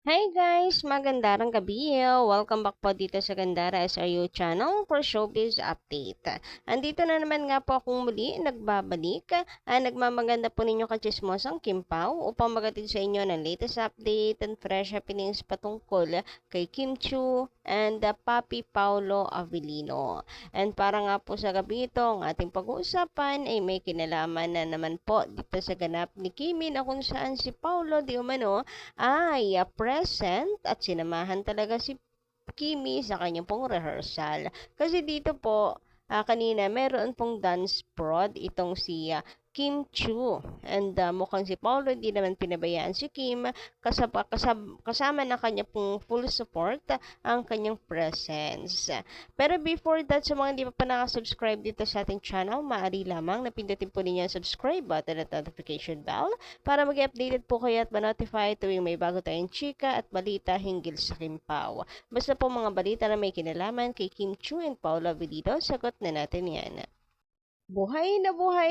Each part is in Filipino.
Hi guys! Magandang gabi! Welcome back po dito sa Gandara SRU channel for showbiz update. Andito na naman nga po akong muli nagbabalik. Nagmamaganda po ninyo kachismosang Kim Pao upang magatid sa inyo ng latest update and fresh happenings patungkol kay Kim Chiu and Papi Paulo Avellino. And para nga po sa gabi ito, ang ating pag-uusapan ay may kinalaman na naman po dito sa ganap ni Kimi na kung saan si Paulo di umano ay present at sinamahan talaga si Kimi sa kanyang pong rehearsal. Kasi dito po, kanina meron pong dance prod itong si Kim Chu. And mukhang si Paulo hindi naman pinabayaan si Kim kasama na kanya pong full support ang kanyang presence. Pero before that, sa mga hindi pa nakasubscribe dito sa ating channel, maaari lamang na pindutin po ninyo ang subscribe button at notification bell para mag-updated po kayo at ma-notify tuwing may bago tayong chika at balita hinggil sa Kim Pao. Basta po mga balita na may kinalaman kay Kim Chu and Paolo Avellino, sagot na natin yan. Buhay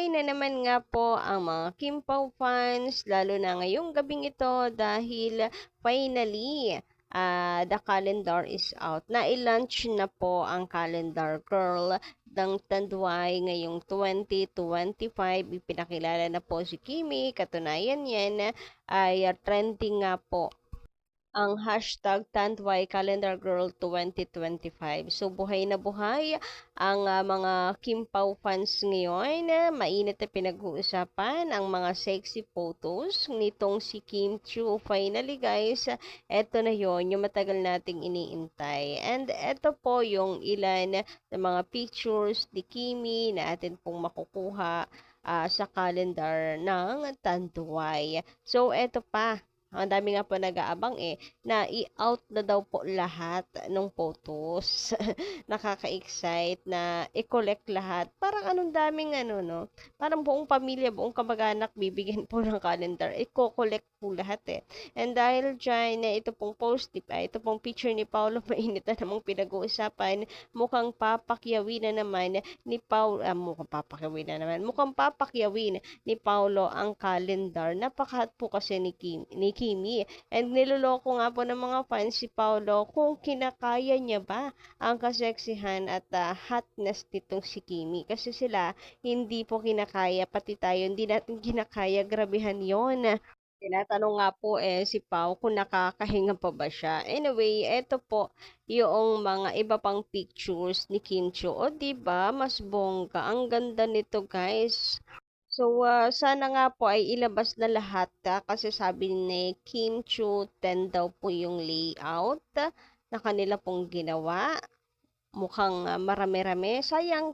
na naman nga po ang mga Kim Pao fans, lalo na ngayong gabing ito dahil finally, the calendar is out. Na-launch na po ang calendar girl ng Tanduay ngayong 2025. Ipinakilala na po si Kimi. Katunayan yan ay trending nga po ang hashtag Tanduay Calendar Girl 2025. So, buhay na buhay ang mga Kim Pao fans ngayon. Mainit na pinag-uusapan ang mga sexy photos nitong si Kim Chiu. Finally guys, eto na yon yung matagal nating iniintay. And eto po yung ilan ng mga pictures ni Kimi na atin pong makukuha sa calendar ng Tanduay. So, eto pa. Ang dami nga po nag-aabang na i-out na daw po lahat ng photos. Nakaka-excite na i-collect lahat. Parang anong daming no? Parang buong pamilya, buong kamag-anak bibigyan po ng calendar. I-collect po lahat And dahil dyan, ito pong ito pong picture ni Paolo, mainit na namang pinag-uusapan. Mukhang papakyawin na naman ni Paolo, mukhang papakyawin ni Paolo ang calendar. Napakahat po kasi ni Kimi. And niloloko nga po ng mga fans si Paolo kung kinakaya niya ba ang kaseksihan at hotness nitong si Kimi. Kasi sila hindi po kinakaya, pati tayo hindi natin kinakaya, grabehan yon. Tinatanong nga po si Pao kung nakakahinga pa ba siya. Anyway, eto po yung mga iba pang pictures ni Kim Chiu. O diba, mas bongga. Ang ganda nito guys. So, sana nga po ay ilabas na lahat kasi sabi ni Kim Chiu 10 daw po yung layout na kanila pong ginawa. Mukhang marami-rami. Sayang,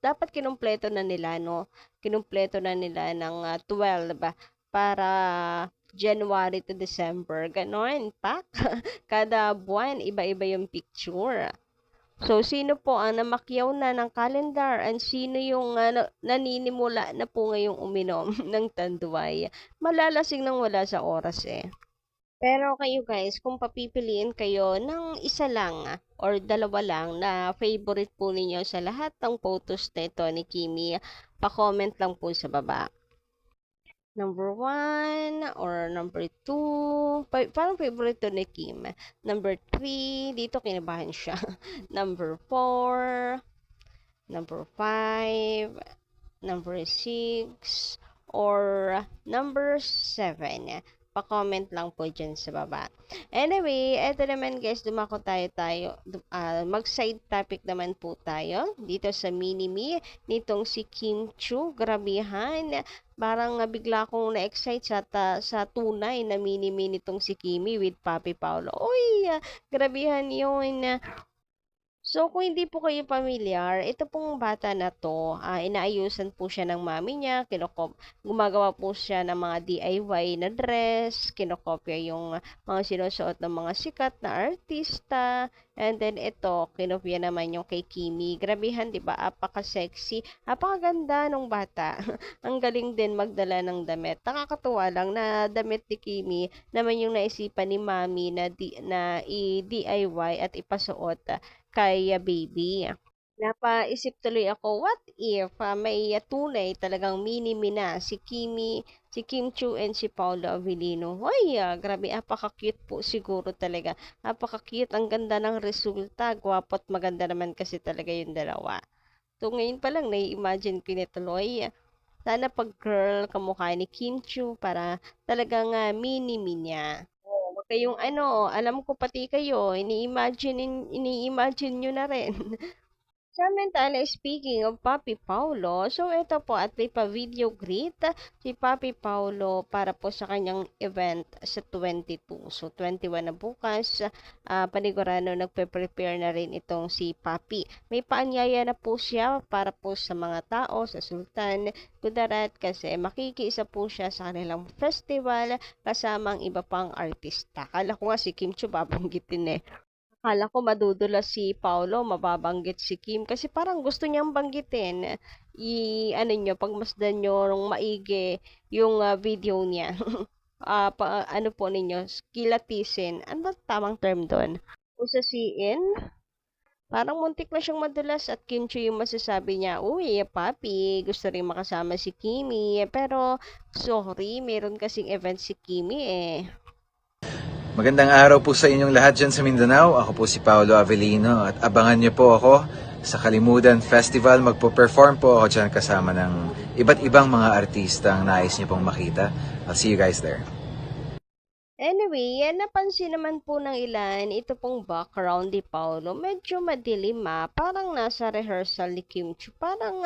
dapat kinumpleto na nila, no? Kinumpleto na nila ng 12 para January to December. Ganon, pak. Kada buwan, iba-iba yung picture. So, sino po ang namakyaw na ng calendar and sino yung naninimula na po ngayong uminom ng Tanduay? Malalasing nang wala sa oras Pero kayo guys, kung papipiliin kayo ng isa lang or dalawa lang na favorite po ninyo sa lahat ng photos nito ni Kimi, pa-comment lang po sa baba. Number 1 or number 2. Parang favorite to ni Kim. Number 3, dito kinabahan siya. Number 4, number 5, number 6, or number 7. Pa-comment lang po dyan sa baba. Anyway, eto naman guys, dumako tayo. Mag-side topic naman po tayo dito sa mini-me nitong si Kim Chiu. Grabihan. Parang bigla akong na-excite sa tunay na mini-me nitong si Kimi with Papi Paulo. Uy, grabihan yun. So, kung hindi po kayo pamilyar, ito pong bata na to, inaayusan po siya ng mami niya, gumagawa po siya ng mga DIY na dress, kinokopya yung mga sinusuot ng mga sikat na artista, and then ito, kinopya naman yung kay Kimi. Grabihan, di ba? Apaka-sexy, apakaganda nung bata. Ang galing din magdala ng damit. Nakakatuwa lang na damit ni Kimi naman yung naisipan ni mami na i-DIY at ipasuot kay baby. Napaisip tuloy ako, what if may tunay talagang mini-me na si Kimi si Kim Chiu and si Paolo Avellino. Ay, grabe, apaka-cute po siguro talaga. Apaka-cute, ang ganda ng resulta. Gwapo at maganda naman kasi talaga yung dalawa. So, ngayon pa lang, nai-imagine ko ni tuloy. Sana pag girl, kamukha ni Kim Chiu para talagang mini-me niya. Oh, wag kayong ano, alam ko pati kayo, ini-imagine nyo na rin. Samantala, speaking of Papi Paulo, so ito po at may pa-video greet si Papi Paulo para po sa kanyang event sa 22. So 21 na bukas, panigurado nagpe-prepare na rin itong si Papi. May paanyaya na po siya para po sa mga tao sa Sultan Kudarat kasi makikiisa po siya sa kanilang festival kasama ang iba pang artista. Kala ko nga si Kim Chiu babanggitin eh. Akala ko madudulas si Paolo, mababanggit si Kim kasi parang gusto niyang banggitin. Ano nyo, pagmasdan nyo nung maigi yung video niya. Ano po ninyo, kilatisin. Ano ba tamang term doon? Usasiin? Parang muntik na siyang madulas at Kim Chiu yung masasabi niya, uy, papi, gusto rin makasama si Kimi. Pero, sorry, meron kasing event si Kimi eh. Magandang araw po sa inyong lahat dyan sa Mindanao. Ako po si Paolo Avellino at abangan niyo po ako sa Kalimudan Festival. Magpo-perform po ako dyan kasama ng iba't ibang mga artista ang nais niyo pong makita. I'll see you guys there. Anyway, napansin naman po ng ilan, ito pong background ni Paolo, medyo madilim parang nasa rehearsal ni Kim Chiu, parang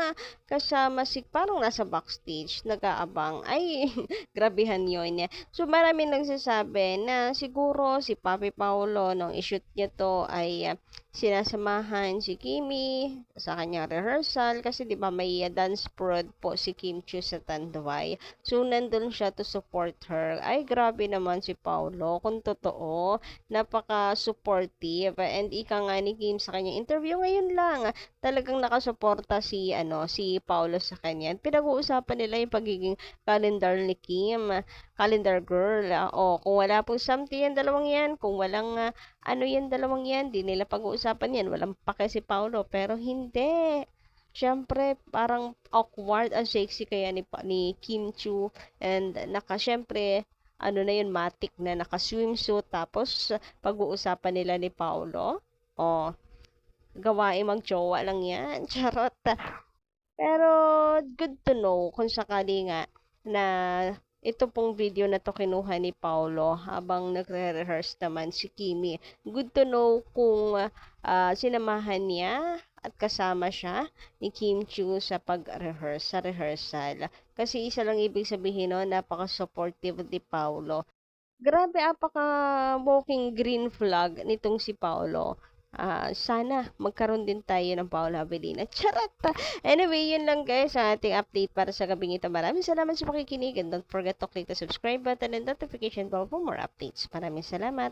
parang nasa backstage, nag-aabang, ay, grabehan yun. So maraming nagsasabi na siguro si Papi Paolo, nung i-shoot niya to ay sinasamahan si Kimi sa kanyang rehearsal, kasi di ba may dance prod po si Kim Chiu sa Tanduay. So nandun siya to support her. Ay, grabe naman si Paulo, kung totoo, napaka-supportive and ika nga ni Kim sa kanyang interview ngayon lang, talagang nakasuporta si Paulo sa kanya. Pinag-uusapan nila yung pagiging calendar ni Kim, calendar girl. Kung wala po something yan dalawang yan, kung walang yan dalawang yan, di nila pag-uusapan yan, walang pake si Paulo, pero hindi. Siyempre, parang awkward and sexy kaya ni Kim Chiu and syempre, na yun, matic na naka-swimsuit, tapos pag-uusapan nila ni Paulo, gawain mag-jowa lang yan, charot. Pero, good to know kung sakali nga na ito pong video na to kinuha ni Paulo habang nagre-rehearse naman si Kimi. Good to know kung sinamahan niya at kasama siya ni Kim Chiu sa pag-rehearse, sa rehearsal. Kasi isa lang ibig sabihin napaka-supportive ni Paulo. Grabe, apaka-walking green flag nitong si Paulo. Sana magkaroon din tayo ng Paolo Avellino. Charot! Anyway, yun lang guys sa ating update para sa gabing ito. Maraming salamat sa pakikinig and don't forget to click the subscribe button and notification bell for more updates. Maraming salamat!